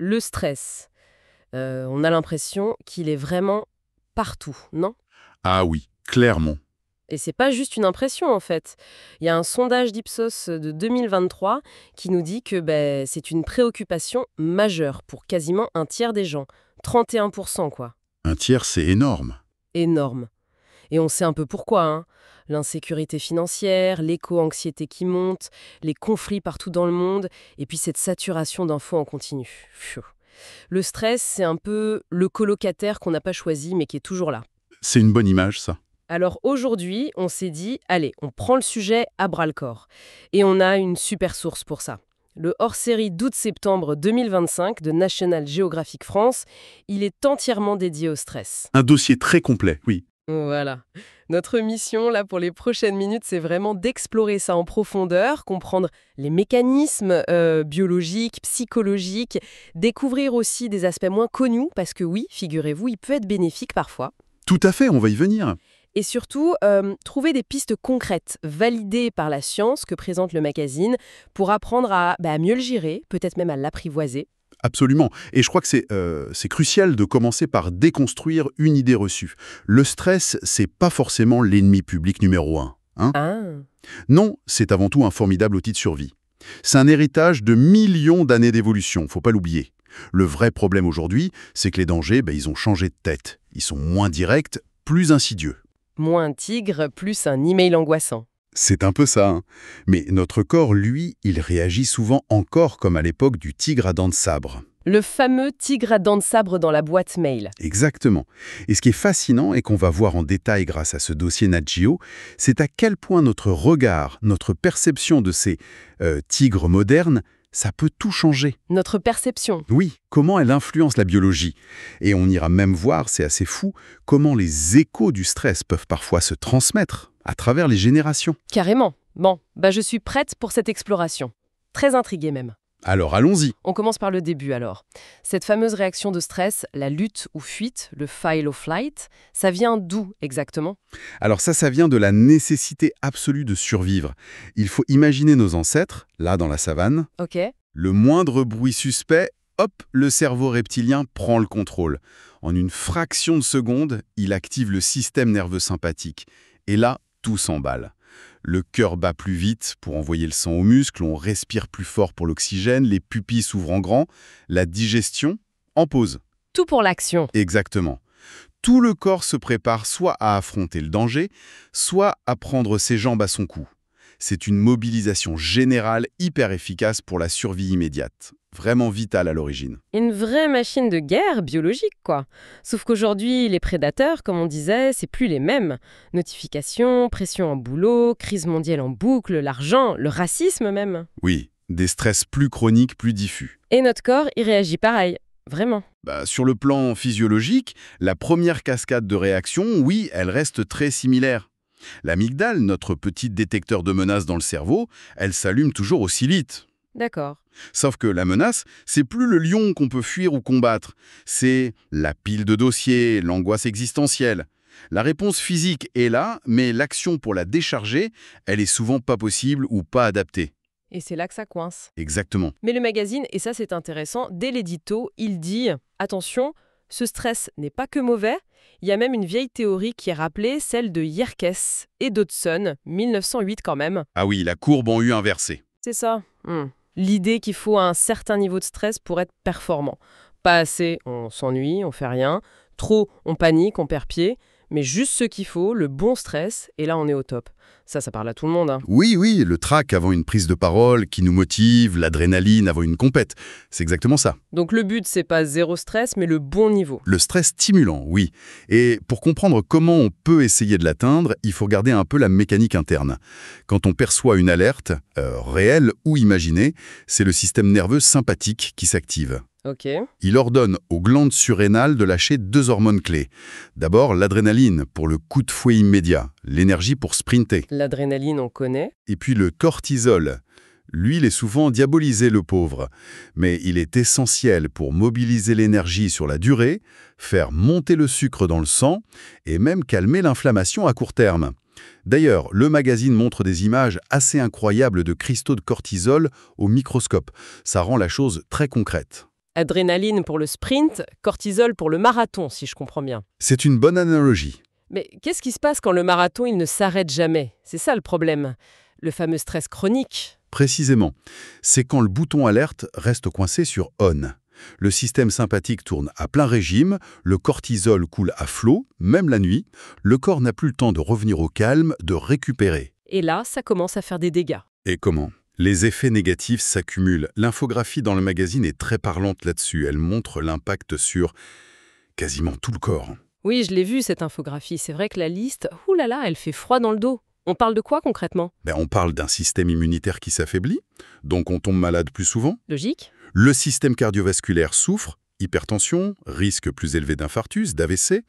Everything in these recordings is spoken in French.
le stress, on a l'impression qu'il est vraiment partout, non? Ah oui, clairement. Et c'est pas juste une impression en fait. Il y a un sondage d'Ipsos de 2023 qui nous dit que c'est une préoccupation majeure pour quasiment un tiers des gens. 31% quoi. Un tiers, c'est énorme. Énorme. Et on sait un peu pourquoi, hein. L'insécurité financière, l'éco-anxiété qui monte, les conflits partout dans le monde, et puis cette saturation d'infos en continu. Pfiou. Le stress, c'est un peu le colocataire qu'on n'a pas choisi mais qui est toujours là. C'est une bonne image, ça. Alors aujourd'hui, on s'est dit, allez, on prend le sujet à bras-le-corps. Et on a une super source pour ça. Le hors-série d'août-septembre 2025 de National Geographic France, il est entièrement dédié au stress. Un dossier très complet, oui. Voilà. Notre mission, là, pour les prochaines minutes, c'est vraiment d'explorer ça en profondeur, comprendre les mécanismes biologiques, psychologiques, découvrir aussi des aspects moins connus, parce que oui, figurez-vous, il peut être bénéfique parfois. Tout à fait, on va y venir. Et surtout, trouver des pistes concrètes, validées par la science que présente le magazine, pour apprendre à mieux le gérer, peut-être même à l'apprivoiser. Absolument. Et je crois que c'est crucial de commencer par déconstruire une idée reçue. Le stress, c'est pas forcément l'ennemi public numéro un. Hein. Ah, Non, c'est avant tout un formidable outil de survie. C'est un héritage de millions d'années d'évolution, faut pas l'oublier. Le vrai problème aujourd'hui, c'est que les dangers, ils ont changé de tête. Ils sont moins directs, plus insidieux. moins un tigre, plus un email angoissant. C'est un peu ça, hein. Mais notre corps, lui, il réagit souvent encore comme à l'époque du tigre à dents de sabre. Le fameux tigre à dents de sabre dans la boîte mail. Exactement. Et ce qui est fascinant et qu'on va voir en détail grâce à ce dossier Nat Geo, c'est à quel point notre regard, notre perception de ces tigres modernes, ça peut tout changer. Notre perception. Oui, comment elle influence la biologie. Et on ira même voir, c'est assez fou, comment les échos du stress peuvent parfois se transmettre à travers les générations. Carrément. Bon, je suis prête pour cette exploration. Très intriguée même. Alors allons-y. On commence par le début alors. Cette fameuse réaction de stress, la lutte ou fuite, le fight or flight, ça vient d'où exactement? Alors ça vient de la nécessité absolue de survivre. Il faut imaginer nos ancêtres, là dans la savane. Ok. Le moindre bruit suspect, hop, le cerveau reptilien prend le contrôle. En une fraction de seconde, il active le système nerveux sympathique. Et là, tout s'emballe. Le cœur bat plus vite pour envoyer le sang aux muscles, on respire plus fort pour l'oxygène, les pupilles s'ouvrent en grand, la digestion en pause. Tout pour l'action. Exactement. Tout le corps se prépare soit à affronter le danger, soit à prendre ses jambes à son cou. C'est une mobilisation générale hyper efficace pour la survie immédiate. Vraiment vitale à l'origine. Une vraie machine de guerre biologique, quoi. Sauf qu'aujourd'hui, les prédateurs, comme on disait, c'est plus les mêmes. Notifications, pression en boulot, crise mondiale en boucle, l'argent, le racisme même. Oui, des stress plus chroniques, plus diffus. Et notre corps, il réagit pareil. Vraiment. Sur le plan physiologique, la première cascade de réaction, oui, elle reste très similaire. L'amygdale, notre petit détecteur de menaces dans le cerveau, elle s'allume toujours aussi vite. D'accord. Sauf que la menace, c'est plus le lion qu'on peut fuir ou combattre. C'est la pile de dossiers, l'angoisse existentielle. La réponse physique est là, mais l'action pour la décharger, elle est souvent pas possible ou pas adaptée. Et c'est là que ça coince. Exactement. Mais le magazine, et ça c'est intéressant, dès l'édito, il dit « Attention, ce stress n'est pas que mauvais ». Il y a même une vieille théorie qui est rappelée, celle de Yerkes et Dodson, 1908 quand même. Ah oui, la courbe en U inversée. C'est ça. L'idée qu'il faut un certain niveau de stress pour être performant. Pas assez, on s'ennuie, on fait rien. Trop, on panique, on perd pied. Mais juste ce qu'il faut, le bon stress, et là on est au top. Ça parle à tout le monde. Hein. Oui, le trac avant une prise de parole qui nous motive, l'adrénaline avant une compète. C'est exactement ça. Donc le but, c'est pas zéro stress, mais le bon niveau. Le stress stimulant, oui. Et pour comprendre comment on peut essayer de l'atteindre, il faut regarder un peu la mécanique interne. Quand on perçoit une alerte, réelle ou imaginée, c'est le système nerveux sympathique qui s'active. Ok. Il ordonne aux glandes surrénales de lâcher 2 hormones clés. D'abord, l'adrénaline pour le coup de fouet immédiat, l'énergie pour sprinter. L'adrénaline, on connaît. Et puis le cortisol. Lui, il est souvent diabolisé, le pauvre. Mais il est essentiel pour mobiliser l'énergie sur la durée, faire monter le sucre dans le sang et même calmer l'inflammation à court terme. D'ailleurs, le magazine montre des images assez incroyables de cristaux de cortisol au microscope. Ça rend la chose très concrète. Adrénaline pour le sprint, cortisol pour le marathon, si je comprends bien. C'est une bonne analogie. Mais qu'est-ce qui se passe quand le marathon il ne s'arrête jamais? C'est ça le problème. Le fameux stress chronique. Précisément, c'est quand le bouton alerte reste coincé sur ON. Le système sympathique tourne à plein régime, le cortisol coule à flot, même la nuit. Le corps n'a plus le temps de revenir au calme, de récupérer. Et là, ça commence à faire des dégâts. Et comment? Les effets négatifs s'accumulent. L'infographie dans le magazine est très parlante là-dessus. Elle montre l'impact sur quasiment tout le corps. Oui, je l'ai vu cette infographie. C'est vrai que la liste, oulala, elle fait froid dans le dos. On parle de quoi concrètement? On parle d'un système immunitaire qui s'affaiblit, donc on tombe malade plus souvent. Logique? Le système cardiovasculaire souffre, hypertension, risque plus élevé d'infarctus, d'AVC.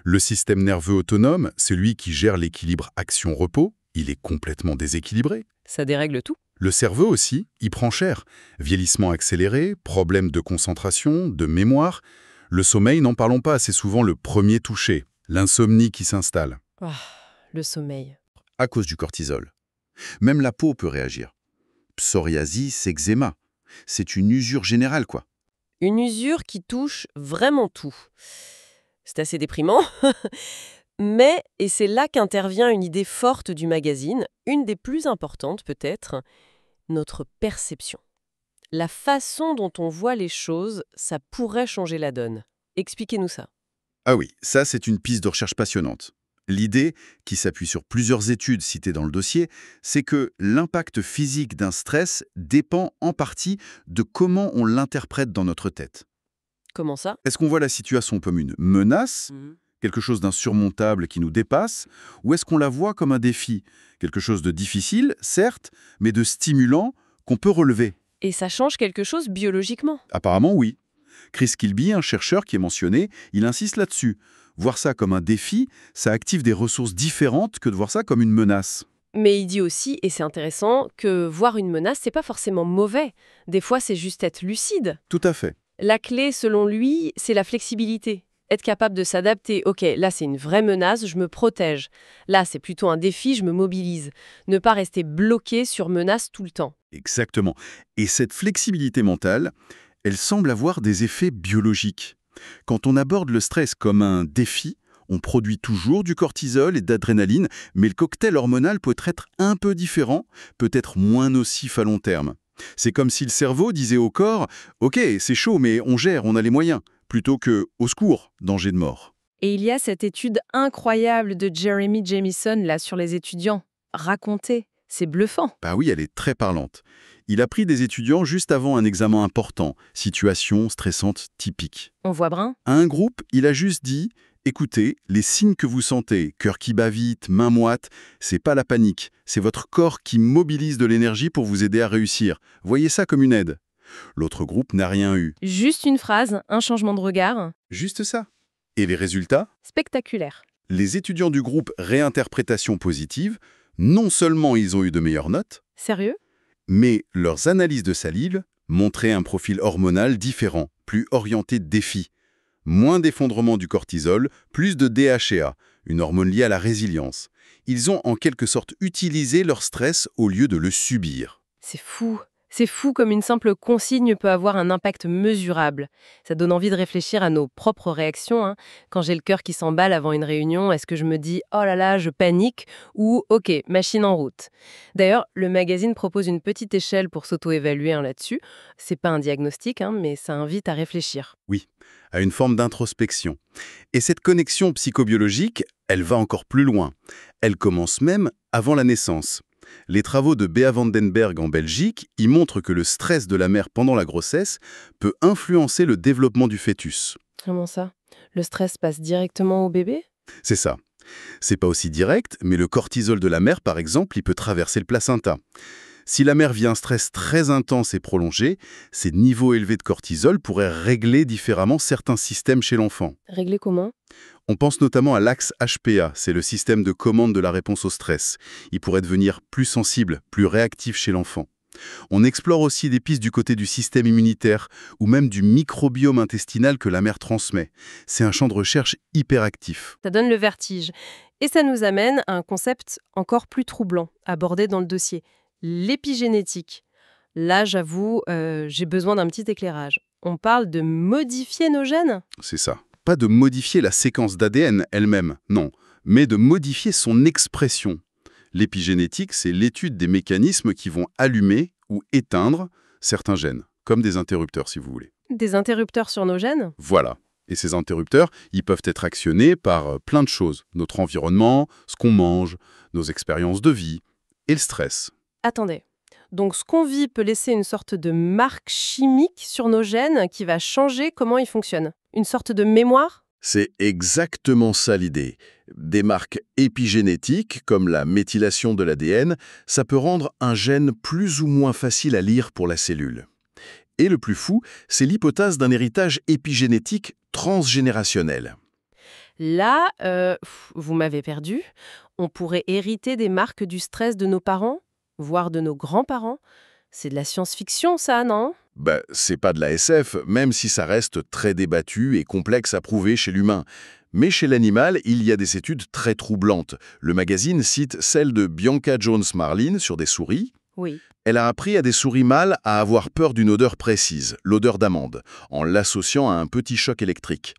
Le système nerveux autonome, celui qui gère l'équilibre action-repos, il est complètement déséquilibré. Ça dérègle tout. Le cerveau aussi, il prend cher. Vieillissement accéléré, problèmes de concentration, de mémoire. Le sommeil, n'en parlons pas, c'est souvent le premier touché. L'insomnie qui s'installe. Ah, le sommeil. À cause du cortisol. Même la peau peut réagir. Psoriasis, eczéma. C'est une usure générale, quoi. Une usure qui touche vraiment tout. C'est assez déprimant. Mais, et c'est là qu'intervient une idée forte du magazine, une des plus importantes peut-être, notre perception. La façon dont on voit les choses, ça pourrait changer la donne. Expliquez-nous ça. Ah oui, ça c'est une piste de recherche passionnante. L'idée, qui s'appuie sur plusieurs études citées dans le dossier, c'est que l'impact physique d'un stress dépend en partie de comment on l'interprète dans notre tête. Comment ça? Est-ce qu'on voit la situation comme une menace, quelque chose d'insurmontable qui nous dépasse, ou est-ce qu'on la voit comme un défi, quelque chose de difficile, certes, mais de stimulant qu'on peut relever? Et ça change quelque chose biologiquement? Apparemment, oui. Chris Kilby, un chercheur qui est mentionné, il insiste là-dessus. Voir ça comme un défi, ça active des ressources différentes que de voir ça comme une menace. Mais il dit aussi, et c'est intéressant, que voir une menace, c'est pas forcément mauvais. Des fois, c'est juste être lucide. Tout à fait. La clé, selon lui, c'est la flexibilité. Être capable de s'adapter. Ok, là, c'est une vraie menace, je me protège. Là, c'est plutôt un défi, je me mobilise. Ne pas rester bloqué sur menace tout le temps. Exactement. Et cette flexibilité mentale, elle semble avoir des effets biologiques. Quand on aborde le stress comme un défi, on produit toujours du cortisol et d'adrénaline, mais le cocktail hormonal peut être un peu différent, peut-être moins nocif à long terme. C'est comme si le cerveau disait au corps « Ok, c'est chaud, mais on gère, on a les moyens », plutôt que « Au secours, danger de mort ». Et il y a cette étude incroyable de Jeremy Jamison là sur les étudiants. Racontez, c'est bluffant. Bah oui, elle est très parlante. Il a pris des étudiants juste avant un examen important, situation stressante typique. On voit brun? À un groupe, il a juste dit « Écoutez, les signes que vous sentez, cœur qui bat vite, main moite, c'est pas la panique, c'est votre corps qui mobilise de l'énergie pour vous aider à réussir. Voyez ça comme une aide. » L'autre groupe n'a rien eu. Juste une phrase, un changement de regard. Juste ça. Et les résultats? Spectaculaire. Les étudiants du groupe Réinterprétation positive, non seulement ils ont eu de meilleures notes, Sérieux? mais leurs analyses de salive montraient un profil hormonal différent, plus orienté défi. Moins d'effondrement du cortisol, plus de DHEA, une hormone liée à la résilience. Ils ont en quelque sorte utilisé leur stress au lieu de le subir. C'est fou. C'est fou comme une simple consigne peut avoir un impact mesurable. Ça donne envie de réfléchir à nos propres réactions, hein. Quand j'ai le cœur qui s'emballe avant une réunion, est-ce que je me dis « Oh là là, je panique » ou « Ok, machine en route ». D'ailleurs, le magazine propose une petite échelle pour s'auto-évaluer là-dessus. C'est pas un diagnostic, hein, mais ça invite à réfléchir. Oui, à une forme d'introspection. Et cette connexion psychobiologique, elle va encore plus loin. Elle commence même avant la naissance. Les travaux de Bea Vandenberg en Belgique y montrent que le stress de la mère pendant la grossesse peut influencer le développement du fœtus. Comment ça? Le stress passe directement au bébé? C'est ça. C'est pas aussi direct, mais le cortisol de la mère, par exemple, il peut traverser le placenta. Si la mère vit un stress très intense et prolongé, ces niveaux élevés de cortisol pourraient régler différemment certains systèmes chez l'enfant. Régler comment? On pense notamment à l'axe HPA, c'est le système de commande de la réponse au stress. Il pourrait devenir plus sensible, plus réactif chez l'enfant. On explore aussi des pistes du côté du système immunitaire ou même du microbiome intestinal que la mère transmet. C'est un champ de recherche hyper actif. Ça donne le vertige. Et ça nous amène à un concept encore plus troublant, abordé dans le dossier. L'épigénétique. Là, j'avoue, j'ai besoin d'un petit éclairage. On parle de modifier nos gènes? C'est ça. Pas de modifier la séquence d'ADN elle-même, non, mais de modifier son expression. L'épigénétique, c'est l'étude des mécanismes qui vont allumer ou éteindre certains gènes, comme des interrupteurs si vous voulez. Des interrupteurs sur nos gènes? Voilà. Et ces interrupteurs, ils peuvent être actionnés par plein de choses. Notre environnement, ce qu'on mange, nos expériences de vie et le stress. Attendez. Donc ce qu'on vit peut laisser une sorte de marque chimique sur nos gènes qui va changer comment ils fonctionnent. Une sorte de mémoire? C'est exactement ça l'idée. Des marques épigénétiques, comme la méthylation de l'ADN, ça peut rendre un gène plus ou moins facile à lire pour la cellule. Et le plus fou, c'est l'hypothèse d'un héritage épigénétique transgénérationnel. Là, vous m'avez perdu. On pourrait hériter des marques du stress de nos parents, voire de nos grands-parents. C'est de la science-fiction, ça, non? C'est pas de la SF, même si ça reste très débattu et complexe à prouver chez l'humain. Mais chez l'animal, il y a des études très troublantes. Le magazine cite celle de Bianca Jones-Marlin sur des souris. Oui. Elle a appris à des souris mâles à avoir peur d'une odeur précise, l'odeur d'amande, en l'associant à un petit choc électrique.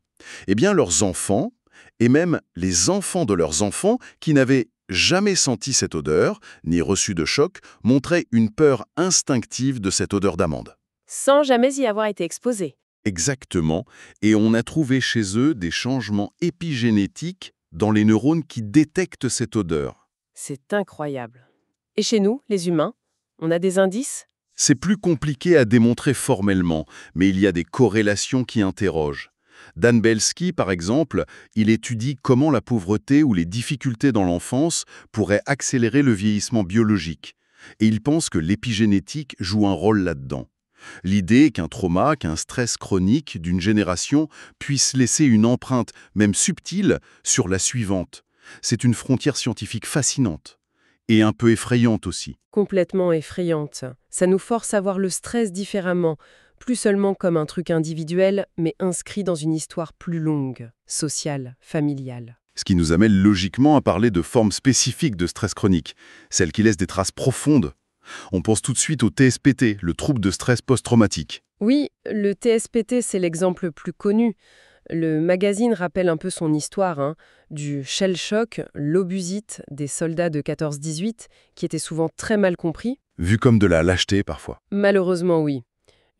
Eh bien, leurs enfants, et même les enfants de leurs enfants, qui n'avaient jamais senti cette odeur, ni reçu de choc, montraient une peur instinctive de cette odeur d'amande. Sans jamais y avoir été exposé. Exactement, et on a trouvé chez eux des changements épigénétiques dans les neurones qui détectent cette odeur. C'est incroyable. Et chez nous, les humains, on a des indices? C'est plus compliqué à démontrer formellement, mais il y a des corrélations qui interrogent. Dan Belsky, par exemple, il étudie comment la pauvreté ou les difficultés dans l'enfance pourraient accélérer le vieillissement biologique. Et il pense que l'épigénétique joue un rôle là-dedans. L'idée qu'un trauma, qu'un stress chronique d'une génération puisse laisser une empreinte, même subtile, sur la suivante. C'est une frontière scientifique fascinante. Et un peu effrayante aussi. Complètement effrayante. Ça nous force à voir le stress différemment, plus seulement comme un truc individuel, mais inscrit dans une histoire plus longue, sociale, familiale. Ce qui nous amène logiquement à parler de formes spécifiques de stress chronique, celles qui laissent des traces profondes. On pense tout de suite au TSPT, le trouble de stress post-traumatique. Oui, le TSPT, c'est l'exemple le plus connu. Le magazine rappelle un peu son histoire, du shell shock, l'obusite des soldats de 14-18, qui était souvent très mal compris. Vu comme de la lâcheté parfois. Malheureusement, oui.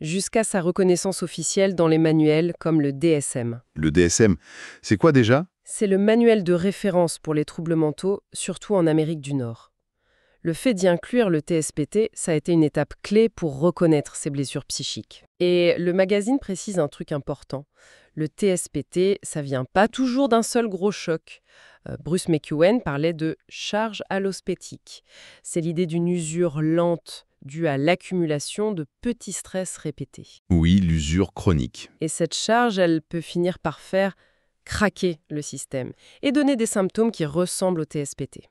Jusqu'à sa reconnaissance officielle dans les manuels comme le DSM. Le DSM, c'est quoi déjà? C'est le manuel de référence pour les troubles mentaux, surtout en Amérique du Nord. Le fait d'y inclure le TSPT, ça a été une étape clé pour reconnaître ces blessures psychiques. Et le magazine précise un truc important. Le TSPT, ça vient pas toujours d'un seul gros choc. Bruce McEwen parlait de charge allospétique. C'est l'idée d'une usure lente due à l'accumulation de petits stress répétés. Oui, l'usure chronique. Et cette charge, elle peut finir par faire craquer le système et donner des symptômes qui ressemblent au TSPT.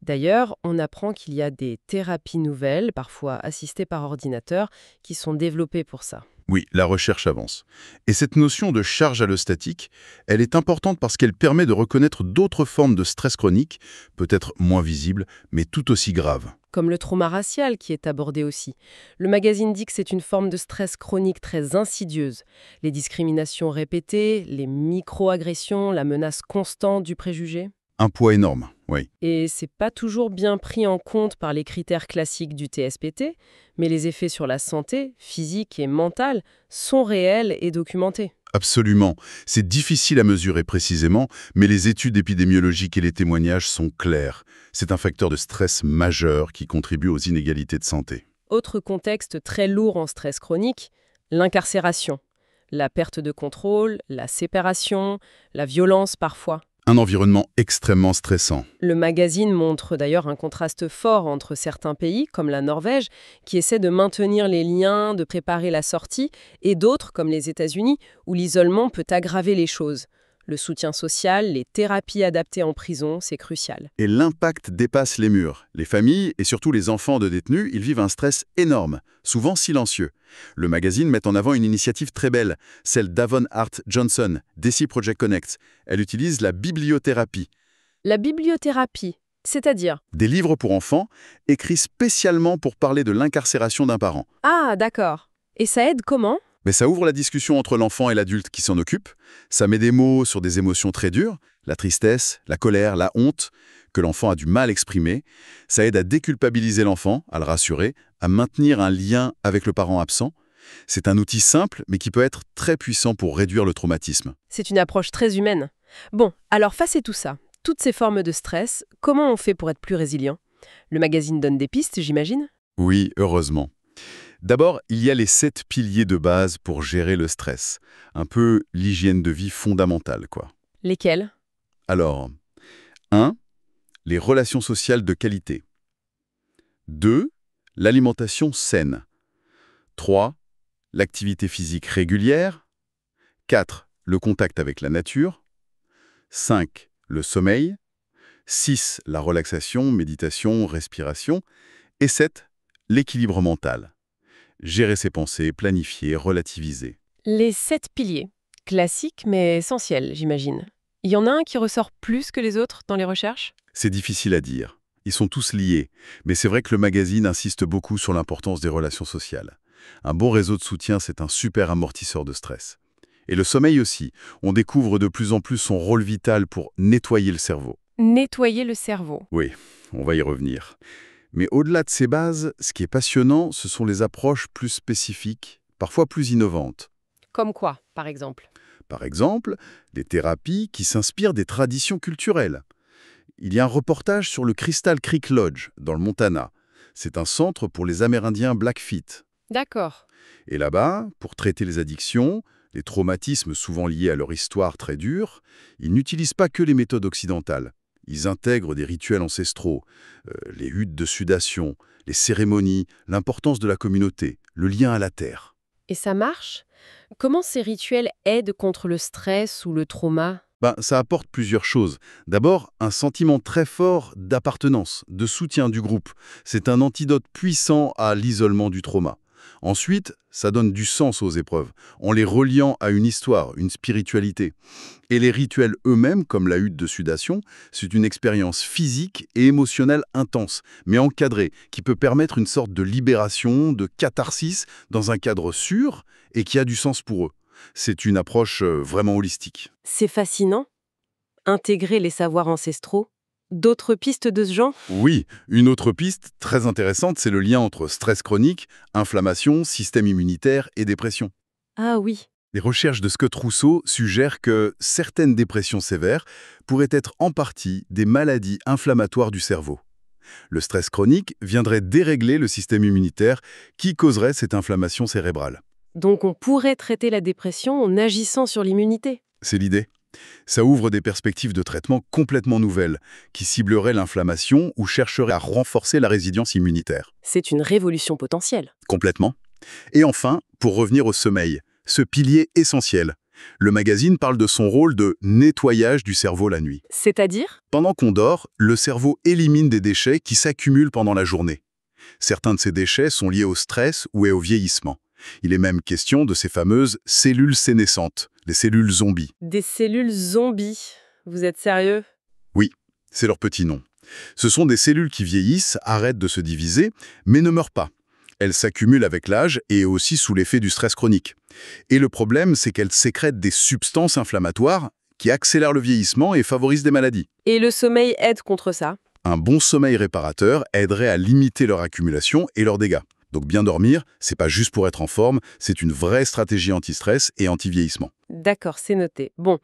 D'ailleurs, on apprend qu'il y a des thérapies nouvelles, parfois assistées par ordinateur, qui sont développées pour ça. Oui, la recherche avance. Et cette notion de charge allostatique, elle est importante parce qu'elle permet de reconnaître d'autres formes de stress chronique, peut-être moins visibles, mais tout aussi graves. Comme le trauma racial qui est abordé aussi. Le magazine dit que c'est une forme de stress chronique très insidieuse. Les discriminations répétées, les micro-agressions, la menace constante du préjugé. Un poids énorme, oui. Et c'est pas toujours bien pris en compte par les critères classiques du TSPT, mais les effets sur la santé, physique et mentale, sont réels et documentés. Absolument. C'est difficile à mesurer précisément, mais les études épidémiologiques et les témoignages sont clairs. C'est un facteur de stress majeur qui contribue aux inégalités de santé. Autre contexte très lourd en stress chronique, l'incarcération. La perte de contrôle, la séparation, la violence parfois. Un environnement extrêmement stressant. Le magazine montre d'ailleurs un contraste fort entre certains pays, comme la Norvège, qui essaient de maintenir les liens, de préparer la sortie, et d'autres, comme les États-Unis, où l'isolement peut aggraver les choses. Le soutien social, les thérapies adaptées en prison, c'est crucial. Et l'impact dépasse les murs. Les familles, et surtout les enfants de détenus, ils vivent un stress énorme, souvent silencieux. Le magazine met en avant une initiative très belle, celle d'Avon Hart Johnson, Deci Project Connect. Elle utilise la bibliothérapie. La bibliothérapie, c'est-à-dire? Des livres pour enfants, écrits spécialement pour parler de l'incarcération d'un parent. Ah, d'accord. Et ça aide comment? Mais ça ouvre la discussion entre l'enfant et l'adulte qui s'en occupe, ça met des mots sur des émotions très dures, la tristesse, la colère, la honte, que l'enfant a du mal à exprimer, ça aide à déculpabiliser l'enfant, à le rassurer, à maintenir un lien avec le parent absent. C'est un outil simple, mais qui peut être très puissant pour réduire le traumatisme. C'est une approche très humaine. Bon, alors face à tout ça, toutes ces formes de stress, comment on fait pour être plus résilient? Le magazine donne des pistes, j'imagine? Oui, heureusement. D'abord, il y a les 7 piliers de base pour gérer le stress. Un peu l'hygiène de vie fondamentale, quoi. Lesquels? Alors, 1. Les relations sociales de qualité. 2. L'alimentation saine. 3. L'activité physique régulière. 4. Le contact avec la nature. 5. Le sommeil. 6. La relaxation, méditation, respiration. Et 7. L'équilibre mental. Gérer ses pensées, planifier, relativiser. Les 7 piliers. Classiques mais essentiels, j'imagine. Il y en a un qui ressort plus que les autres dans les recherches? C'est difficile à dire. Ils sont tous liés. Mais c'est vrai que le magazine insiste beaucoup sur l'importance des relations sociales. Un bon réseau de soutien, c'est un super amortisseur de stress. Et le sommeil aussi. On découvre de plus en plus son rôle vital pour nettoyer le cerveau. Nettoyer le cerveau. Oui, on va y revenir. Mais au-delà de ces bases, ce qui est passionnant, ce sont les approches plus spécifiques, parfois plus innovantes. Comme quoi, par exemple? Par exemple, des thérapies qui s'inspirent des traditions culturelles. Il y a un reportage sur le Crystal Creek Lodge, dans le Montana. C'est un centre pour les Amérindiens Blackfeet. D'accord. Et là-bas, pour traiter les addictions, les traumatismes souvent liés à leur histoire très dure, ils n'utilisent pas que les méthodes occidentales. Ils intègrent des rituels ancestraux, les huttes de sudation, les cérémonies, l'importance de la communauté, le lien à la terre. Et ça marche? Comment ces rituels aident contre le stress ou le trauma? Ça apporte plusieurs choses. D'abord, un sentiment très fort d'appartenance, de soutien du groupe. C'est un antidote puissant à l'isolement du trauma. Ensuite, ça donne du sens aux épreuves, en les reliant à une histoire, une spiritualité. Et les rituels eux-mêmes, comme la hutte de sudation, c'est une expérience physique et émotionnelle intense, mais encadrée, qui peut permettre une sorte de libération, de catharsis, dans un cadre sûr et qui a du sens pour eux. C'est une approche vraiment holistique. C'est fascinant. Intégrer les savoirs ancestraux. D'autres pistes de ce genre? Oui, une autre piste très intéressante, c'est le lien entre stress chronique, inflammation, système immunitaire et dépression. Ah oui. Les recherches de Scott Rousseau suggèrent que certaines dépressions sévères pourraient être en partie des maladies inflammatoires du cerveau. Le stress chronique viendrait dérégler le système immunitaire qui causerait cette inflammation cérébrale. Donc on pourrait traiter la dépression en agissant sur l'immunité. C'est l'idée. Ça ouvre des perspectives de traitement complètement nouvelles, qui cibleraient l'inflammation ou chercheraient à renforcer la résilience immunitaire. C'est une révolution potentielle. Complètement. Et enfin, pour revenir au sommeil, ce pilier essentiel. Le magazine parle de son rôle de nettoyage du cerveau la nuit. C'est-à-dire? Pendant qu'on dort, le cerveau élimine des déchets qui s'accumulent pendant la journée. Certains de ces déchets sont liés au stress ou au vieillissement. Il est même question de ces fameuses cellules sénescentes, les cellules zombies. Des cellules zombies. Vous êtes sérieux? Oui, c'est leur petit nom. Ce sont des cellules qui vieillissent, arrêtent de se diviser, mais ne meurent pas. Elles s'accumulent avec l'âge et aussi sous l'effet du stress chronique. Et le problème, c'est qu'elles sécrètent des substances inflammatoires qui accélèrent le vieillissement et favorisent des maladies. Et le sommeil aide contre ça? Un bon sommeil réparateur aiderait à limiter leur accumulation et leurs dégâts. Donc bien dormir, c'est pas juste pour être en forme, c'est une vraie stratégie anti-stress et anti-vieillissement. D'accord, c'est noté. Bon,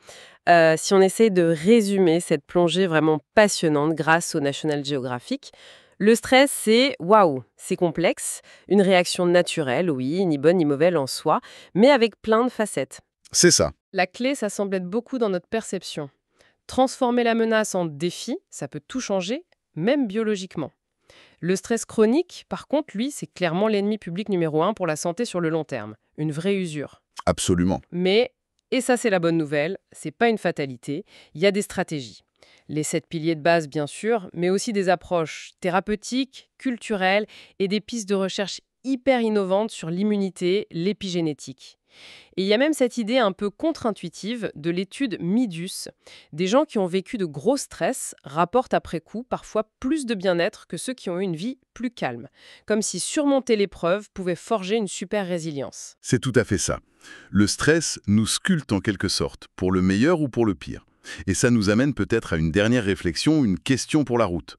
si on essaye de résumer cette plongée vraiment passionnante grâce au National Geographic, le stress, c'est waouh, c'est complexe, une réaction naturelle, oui, ni bonne ni mauvaise en soi, mais avec plein de facettes. C'est ça. La clé, ça semble être beaucoup dans notre perception. Transformer la menace en défi, ça peut tout changer, même biologiquement. Le stress chronique, par contre, lui, c'est clairement l'ennemi public numéro 1 pour la santé sur le long terme. Une vraie usure. Absolument. Mais, et ça c'est la bonne nouvelle, c'est pas une fatalité, il y a des stratégies. Les 7 piliers de base, bien sûr, mais aussi des approches thérapeutiques, culturelles et des pistes de recherche hyper innovantes sur l'immunité, l'épigénétique. Et il y a même cette idée un peu contre-intuitive de l'étude Midus. Des gens qui ont vécu de gros stress rapportent après coup parfois plus de bien-être que ceux qui ont eu une vie plus calme. Comme si surmonter l'épreuve pouvait forger une super résilience. C'est tout à fait ça. Le stress nous sculpte en quelque sorte, pour le meilleur ou pour le pire. Et ça nous amène peut-être à une dernière réflexion, une question pour la route.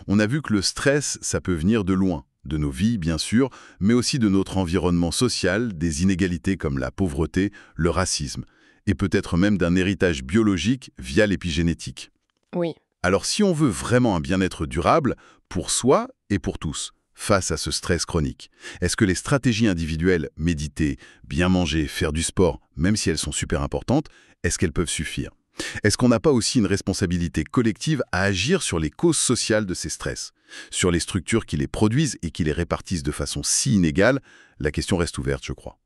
On a vu que le stress, ça peut venir de loin, de nos vies bien sûr, mais aussi de notre environnement social, des inégalités comme la pauvreté, le racisme, et peut-être même d'un héritage biologique via l'épigénétique. Oui. Alors si on veut vraiment un bien-être durable, pour soi et pour tous, face à ce stress chronique, est-ce que les stratégies individuelles, méditer, bien manger, faire du sport, même si elles sont super importantes, est-ce qu'elles peuvent suffire? Est-ce qu'on n'a pas aussi une responsabilité collective à agir sur les causes sociales de ces stress? Sur les structures qui les produisent et qui les répartissent de façon si inégale, la question reste ouverte, je crois.